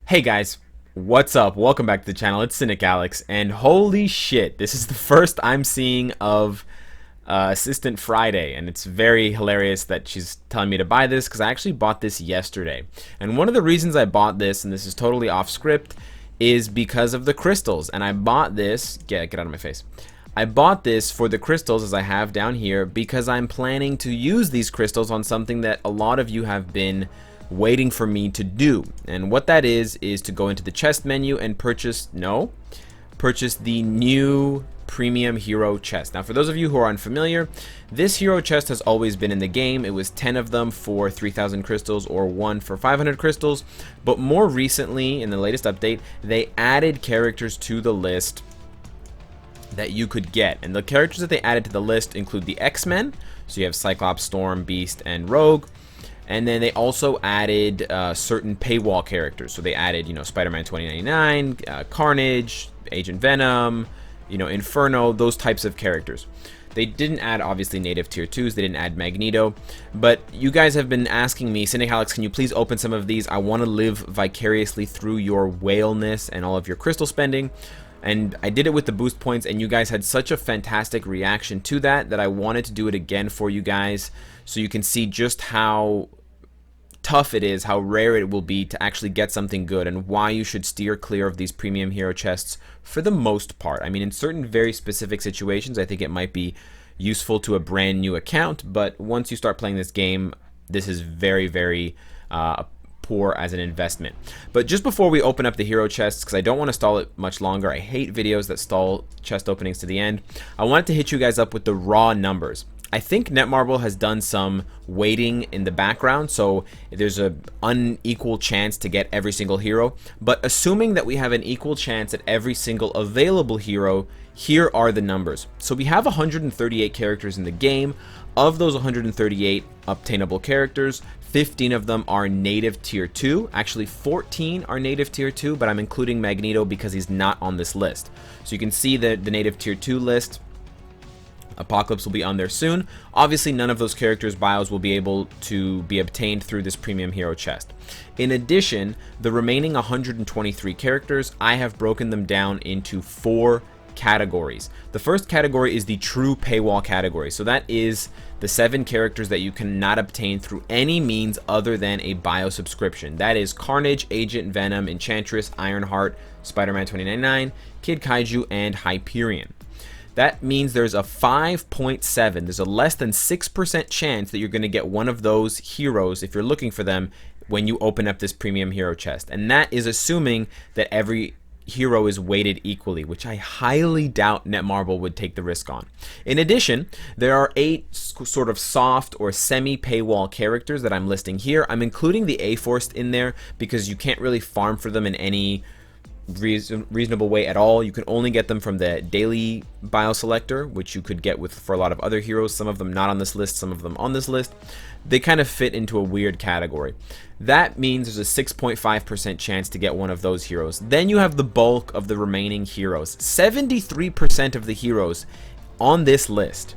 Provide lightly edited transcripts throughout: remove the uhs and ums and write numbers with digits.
Hey guys, what's up? Welcome back to the channel. It's Cynicalex, and holy shit, this is the first I'm seeing of Assistant Friday, and it's very hilarious that she's telling me to buy this because I actually bought this yesterday. And one of the reasons I bought this, and this is totally off script, is because of the crystals. And I bought this, get out of my face. I bought this for the crystals, as I have down here, because I'm planning to use these crystals on something that a lot of you have been waiting for me to do. And what that is to go into the chest menu and purchase the new premium hero chest. Now, for those of you who are unfamiliar, this hero chest has always been in the game. It was 10 of them for 3,000 crystals or 1 for 500 crystals, but more recently, in the latest update, they added characters to the list that you could get. And the characters that they added to the list include the X-Men, so you have Cyclops, Storm, Beast, and Rogue. And then they also added certain paywall characters. So they added, Spider-Man 2099, Carnage, Agent Venom, Inferno, those types of characters. They didn't add, obviously, native tier 2s. They didn't add Magneto. But you guys have been asking me, Cynicalex, can you please open some of these? I want to live vicariously through your whaleness and all of your crystal spending. And I did it with the boost points, and you guys had such a fantastic reaction to that I wanted to do it again for you guys so you can see just how tough it is, how rare it will be to actually get something good, and why you should steer clear of these premium hero chests for the most part. I mean, in certain very specific situations, I think it might be useful to a brand new account, but once you start playing this game, this is very, very poor as an investment. But just before we open up the hero chests, because I don't want to stall it much longer, I hate videos that stall chest openings to the end, I wanted to hit you guys up with the raw numbers. I think Netmarble has done some weighting in the background, so there's an unequal chance to get every single hero. But assuming that we have an equal chance at every single available hero, here are the numbers. So we have 138 characters in the game. Of those 138 obtainable characters, 15 of them are native tier 2. Actually, 14 are native tier 2, but I'm including Magneto because he's not on this list. So you can see the native tier 2 list. Apocalypse will be on there soon. Obviously, none of those characters' bios will be able to be obtained through this premium hero chest. In addition, the remaining 123 characters, I have broken them down into 4 categories. The first category is the true paywall category. So that is the 7 characters that you cannot obtain through any means other than a bio subscription. That is Carnage, Agent Venom, Enchantress, Ironheart, Spider-Man 2099, Kid Kaiju, and Hyperion. That means there's a 5.7, there's a less than 6% chance that you're going to get one of those heroes if you're looking for them when you open up this premium hero chest. And that is assuming that every hero is weighted equally, which I highly doubt Netmarble would take the risk on. In addition, there are 8 sort of soft or semi-paywall characters that I'm listing here. I'm including the A-Force in there because you can't really farm for them in any reasonable way at all. You can only get them from the daily bio selector, which you could get for a lot of other heroes, some of them not on this list, some of them on this list. They kind of fit into a weird category. That means there's a 6.5% chance to get one of those heroes. Then you have the bulk of the remaining heroes. 73% of the heroes on this list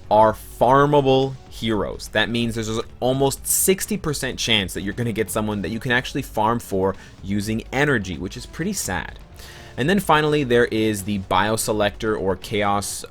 are farmable heroes. That means there's an almost 60% chance that you're going to get someone that you can actually farm for using energy, which is pretty sad. And then finally, there is the bio selector or chaos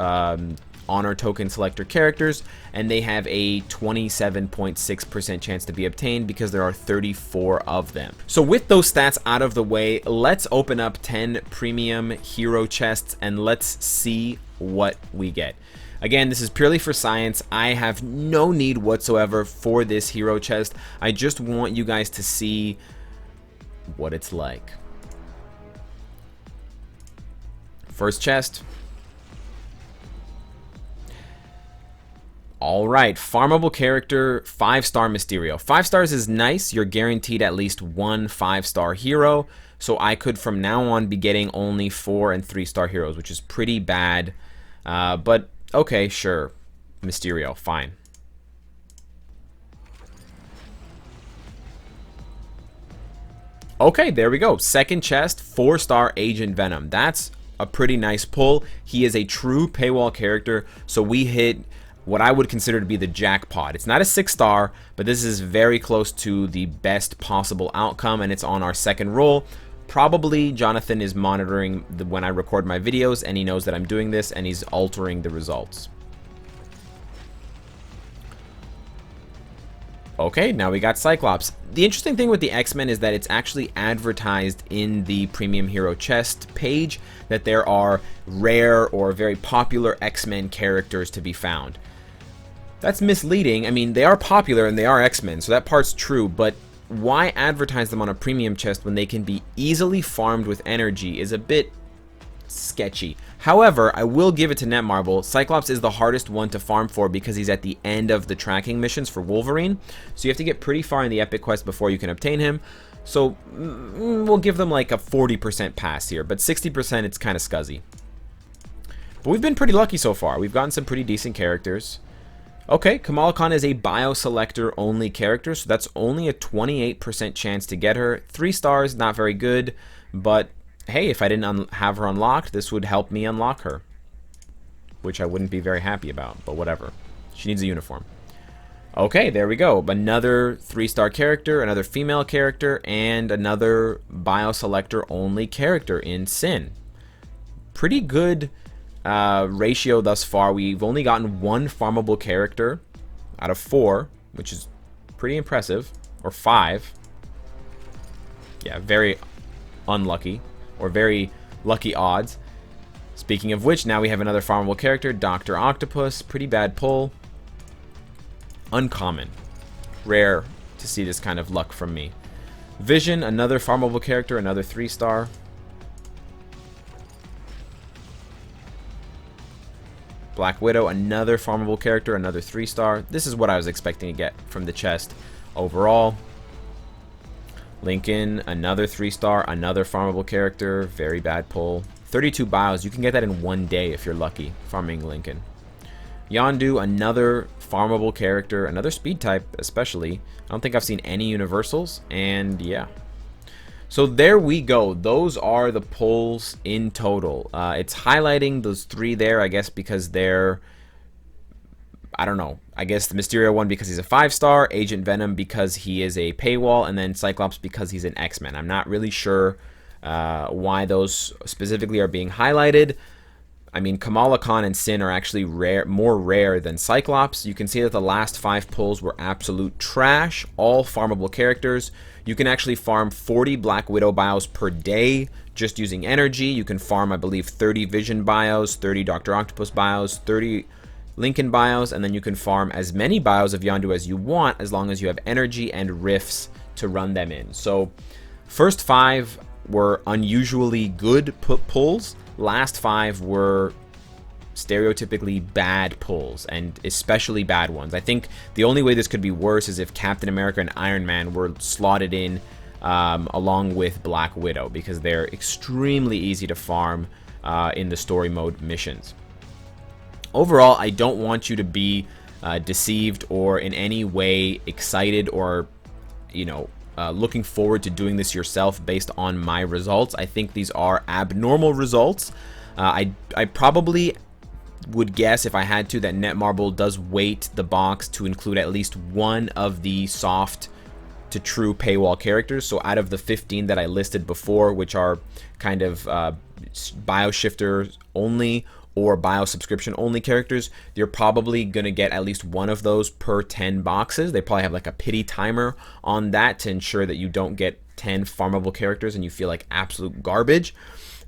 honor token selector characters, and they have a 27.6% chance to be obtained because there are 34 of them. So with those stats out of the way, let's open up 10 premium hero chests and let's see what we get. Again, this is purely for science. I have no need whatsoever for this hero chest. I just want you guys to see what it's like. First chest. Alright, farmable character, 5-star Mysterio. 5 stars is nice. You're guaranteed at least 1 5-star hero. So I could from now on be getting only 4 and 3-star heroes, which is pretty bad. But okay, sure. Mysterio, fine. Okay, there we go. Second chest, 4-star Agent Venom. That's a pretty nice pull. He is a true paywall character, so we hit what I would consider to be the jackpot. It's not a 6-star, but this is very close to the best possible outcome, and it's on our second roll. Probably Jonathan is monitoring when I record my videos, and he knows that I'm doing this, and he's altering the results. Okay, now we got Cyclops. The interesting thing with the X-Men is that it's actually advertised in the Premium Hero Chest page that there are rare or very popular X-Men characters to be found. That's misleading. I mean, they are popular and they are X-Men, so that part's true, but why advertise them on a premium chest when they can be easily farmed with energy is a bit sketchy. However, I will give it to Netmarble. Cyclops is the hardest one to farm for because he's at the end of the tracking missions for Wolverine. So you have to get pretty far in the epic quest before you can obtain him. So we'll give them like a 40% pass here, but 60% it's kind of scuzzy. But we've been pretty lucky so far. We've gotten some pretty decent characters. Okay, Kamala Khan is a bio-selector only character, so that's only a 28% chance to get her. 3 stars, not very good, but hey, if I didn't have her unlocked, this would help me unlock her. Which I wouldn't be very happy about, but whatever. She needs a uniform. Okay, there we go. Another 3-star character, another female character, and another bio-selector only character in Sin. Pretty good ratio thus far. We've only gotten 1 farmable character out of 4, which is pretty impressive. Or 5. Yeah, very unlucky. Or very lucky odds. Speaking of which, now we have another farmable character, Dr. Octopus. Pretty bad pull. Uncommon. Rare to see this kind of luck from me. Vision, another farmable character, another 3-star. Black Widow, another farmable character, another 3-star. This is what I was expecting to get from the chest overall. Lincoln, another 3-star, another farmable character, very bad pull. 32 bios, you can get that in 1 day if you're lucky, farming Lincoln. Yondu, another farmable character, another speed type especially. I don't think I've seen any universals, and yeah. So there we go. Those are the pulls in total. It's highlighting those 3 there, I guess, because they're... I don't know. I guess the Mysterio one because he's a 5-star, Agent Venom because he is a paywall, and then Cyclops because he's an X-Men. I'm not really sure why those specifically are being highlighted. I mean, Kamala Khan and Sin are actually more rare than Cyclops. You can see that the last 5 pulls were absolute trash, all farmable characters. You can actually farm 40 Black Widow bios per day just using energy. You can farm, I believe, 30 Vision bios, 30 Dr. Octopus bios, 30 Lincoln bios, and then you can farm as many bios of Yondu as you want as long as you have energy and rifts to run them in. So first 5 were unusually good pulls. Last 5 were stereotypically bad pulls, and especially bad ones. I think the only way this could be worse is if Captain America and Iron Man were slotted in along with Black Widow, because they're extremely easy to farm in the story mode missions. Overall, I don't want you to be deceived or in any way excited or, you know, looking forward to doing this yourself based on my results. I think these are abnormal results. I probably would guess, if I had to, that Netmarble does weight the box to include at least one of the soft to true paywall characters. So out of the 15 that I listed before, which are kind of bioshifters only or bio subscription only characters, you're probably gonna get at least one of those per 10 boxes. They probably have like a pity timer on that to ensure that you don't get 10 farmable characters and you feel like absolute garbage.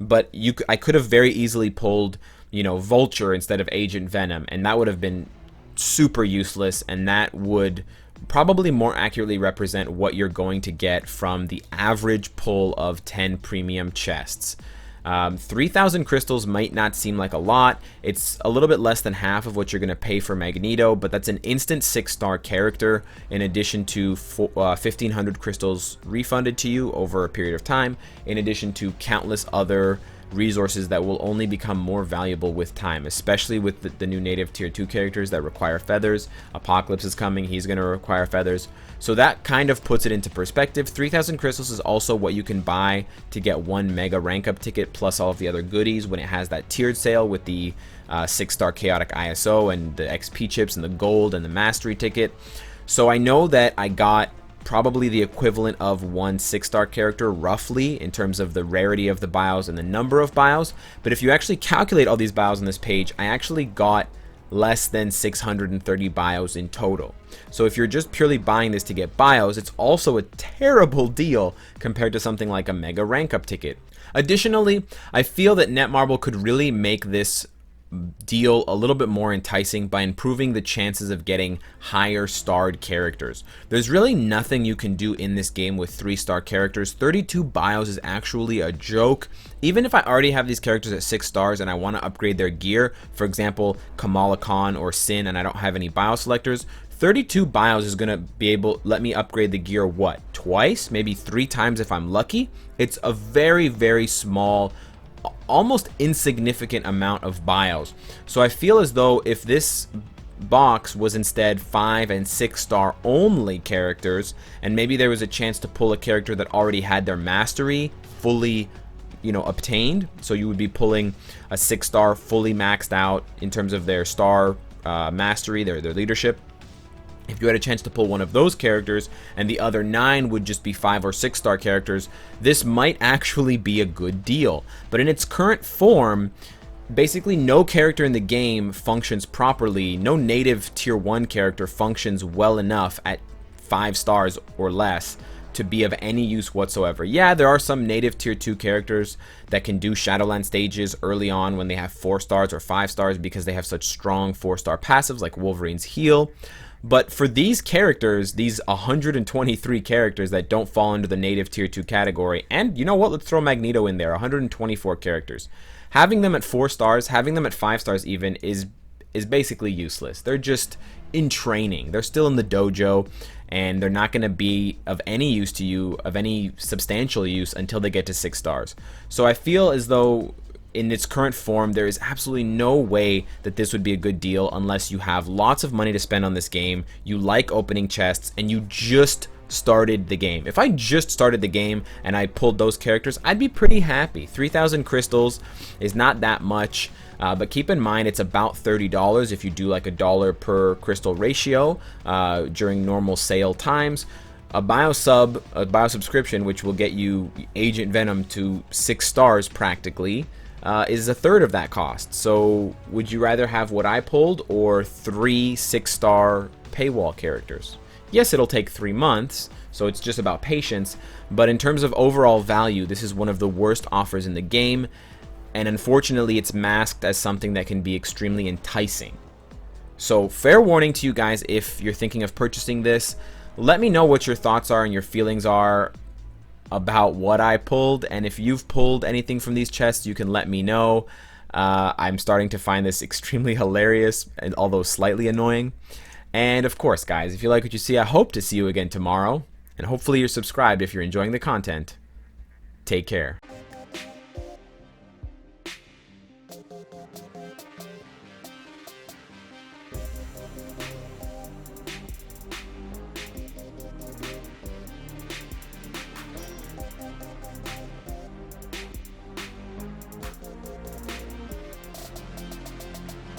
But I could have very easily pulled, you know, Vulture instead of Agent Venom, and that would have been super useless, and that would probably more accurately represent what you're going to get from the average pull of 10 premium chests. 3,000 crystals might not seem like a lot. It's a little bit less than half of what you're going to pay for Magneto, but that's an instant 6-star character in addition to 1,500 crystals refunded to you over a period of time, in addition to countless other resources that will only become more valuable with time, especially with the new native tier 2 characters that require feathers. Apocalypse is coming, he's going to require feathers. So that kind of puts it into perspective. 3,000 crystals is also what you can buy to get 1 mega rank up ticket plus all of the other goodies when it has that tiered sale with the 6-star chaotic ISO and the XP chips and the gold and the mastery ticket. So I know that I got probably the equivalent of one 6-star character, roughly, in terms of the rarity of the bios and the number of bios. But if you actually calculate all these bios on this page, I actually got less than 630 bios in total. So if you're just purely buying this to get bios, it's also a terrible deal compared to something like a mega rank up ticket. Additionally, I feel that Netmarble could really make this deal a little bit more enticing by improving the chances of getting higher starred characters. There's really nothing you can do in this game with 3-star characters. 32 bios is actually a joke. Even if I already have these characters at 6 stars and I want to upgrade their gear, for example Kamala Khan or Sin, and I don't have any bio selectors, 32 bios is going to be able let me upgrade the gear what, twice, maybe 3 times if I'm lucky. It's a very small, almost insignificant amount of bios. So I feel as though if this box was instead 5 and 6 star only characters, and maybe there was a chance to pull a character that already had their mastery fully, you know, obtained, so you would be pulling a 6-star fully maxed out in terms of their star mastery, their leadership. If you had a chance to pull one of those characters and the other 9 would just be 5 or 6-star characters, this might actually be a good deal. But in its current form, basically no character in the game functions properly. No native tier 1 character functions well enough at 5 stars or less to be of any use whatsoever. Yeah, there are some native tier 2 characters that can do Shadowland stages early on when they have 4 stars or 5 stars because they have such strong 4-star passives like Wolverine's Heal. But for these characters, these 123 characters that don't fall into the native tier 2 category, and you know what, let's throw Magneto in there, 124 characters. Having them at 4 stars, having them at 5 stars even, is basically useless. They're just in training. They're still in the dojo, and they're not going to be of any use to you, of any substantial use, until they get to 6 stars. So I feel as though in its current form, there is absolutely no way that this would be a good deal unless you have lots of money to spend on this game, you like opening chests, and you just started the game. If I just started the game and I pulled those characters, I'd be pretty happy. 3,000 crystals is not that much, but keep in mind it's about $30 if you do like $1 per crystal ratio during normal sale times. A bio subscription, which will get you Agent Venom to 6 stars practically, is a third of that cost. So would you rather have what I pulled or 3 6-star paywall characters? Yes, it'll take 3 months, so it's just about patience, but in terms of overall value, this is one of the worst offers in the game, and unfortunately it's masked as something that can be extremely enticing. So fair warning to you guys if you're thinking of purchasing this. Let me know what your thoughts are and your feelings are about what I pulled, and if you've pulled anything from these chests, you can let me know. I'm starting to find this extremely hilarious, and although slightly annoying. And of course, guys, if you like what you see, I hope to see you again tomorrow, and hopefully you're subscribed if you're enjoying the content. Take care.